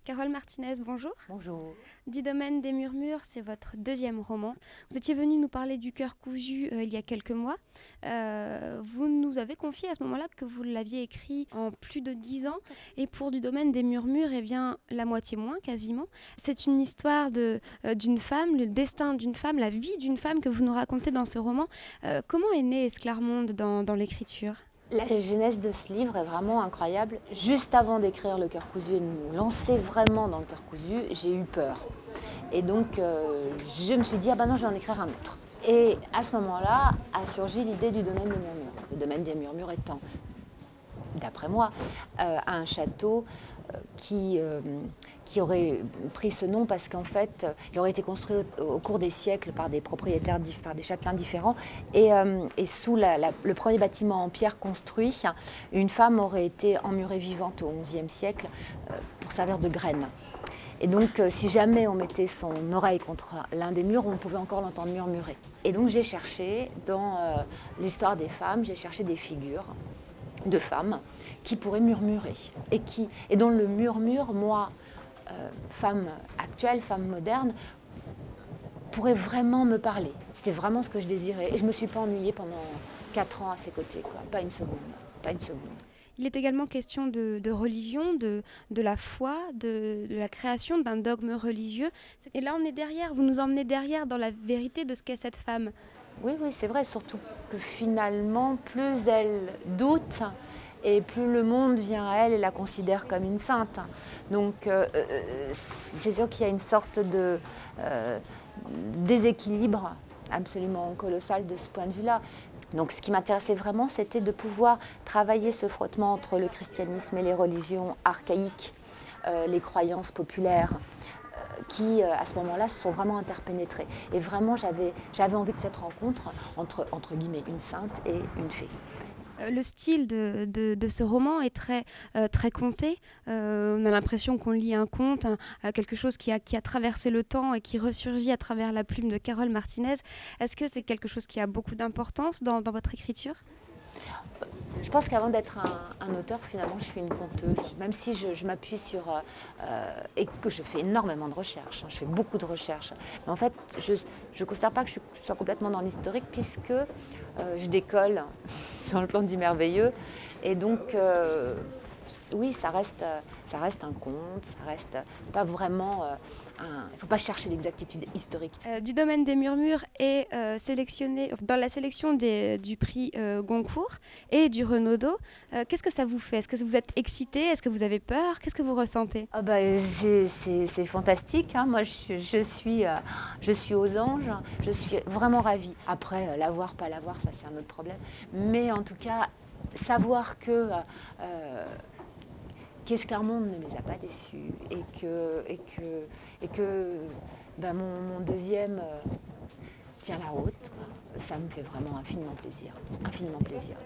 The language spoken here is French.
Carole Martinez, bonjour. Bonjour. Du domaine des murmures, c'est votre deuxième roman. Vous étiez venu nous parler du cœur cousu il y a quelques mois. Vous nous avez confié à ce moment-là que vous l'aviez écrit en plus de 10 ans. Et pour du domaine des murmures, eh bien, la moitié moins, quasiment. C'est une histoire d'une femme, le destin d'une femme, la vie d'une femme que vous nous racontez dans ce roman. Comment est née Esclarmonde dans l'écriture ? La jeunesse de ce livre est vraiment incroyable. Juste avant d'écrire Le cœur cousu et de me lancer vraiment dans Le cœur cousu, j'ai eu peur. Et donc, je me suis dit, ah ben non, je vais en écrire un autre. Et à ce moment-là a surgi l'idée du domaine des murmures. Le domaine des murmures étant, d'après moi, un château qui aurait pris ce nom parce qu'en fait, il aurait été construit au cours des siècles par des propriétaires, par des châtelains différents. Et sous le premier bâtiment en pierre construit, une femme aurait été emmurée vivante au XIe siècle pour servir de graine. Et donc, si jamais on mettait son oreille contre l'un des murs, on pouvait encore l'entendre murmurer. Et donc, j'ai cherché, dans l'histoire des femmes, j'ai cherché des figures de femmes qui pourraient murmurer et dont le murmure, moi, femme actuelle, femme moderne, pourrait vraiment me parler. C'était vraiment ce que je désirais. Et je ne me suis pas ennuyée pendant 4 ans à ses côtés, quoi. Pas une seconde, pas une seconde. Il est également question de religion, de la foi, de la création d'un dogme religieux. Et là, on est derrière, vous nous emmenez derrière dans la vérité de ce qu'est cette femme. Oui, c'est vrai, surtout que finalement, plus elle doute, et plus le monde vient à elle et la considère comme une sainte. Donc c'est sûr qu'il y a une sorte de déséquilibre absolument colossal de ce point de vue-là. Donc ce qui m'intéressait vraiment, c'était de pouvoir travailler ce frottement entre le christianisme et les religions archaïques, les croyances populaires, qui, à ce moment-là, se sont vraiment interpénétrées. Et vraiment, j'avais envie de cette rencontre entre guillemets, une sainte et une fée. Le style de ce roman est très conté. On a l'impression qu'on lit un conte, quelque chose qui a traversé le temps et qui ressurgit à travers la plume de Carole Martinez. Est-ce que c'est quelque chose qui a beaucoup d'importance dans votre écriture ? Je pense qu'avant d'être un auteur, finalement, je suis une conteuse. Même si je m'appuie sur... et que je fais énormément de recherches. Je fais beaucoup de recherches. Mais en fait, je ne considère pas que je sois complètement dans l'historique puisque je décolle sur le plan du merveilleux. Et donc, oui, ça reste un conte. Ça reste pas vraiment... il ne faut pas chercher l'exactitude historique. Du domaine des murmures est sélectionné dans la sélection du prix Goncourt et du Renaudot. Qu'est-ce que ça vous fait ? Est-ce que vous êtes excité ? Est-ce que vous avez peur ? Qu'est-ce que vous ressentez ? Ah bah, c'est fantastique, hein. Moi, je suis aux anges. Je suis vraiment ravie. Après, l'avoir, pas l'avoir, ça c'est un autre problème. Mais en tout cas, savoir qu'Esclarmonde ne les a pas déçus et que ben, mon deuxième tient la route, quoi. Ça me fait vraiment infiniment plaisir. Infiniment plaisir.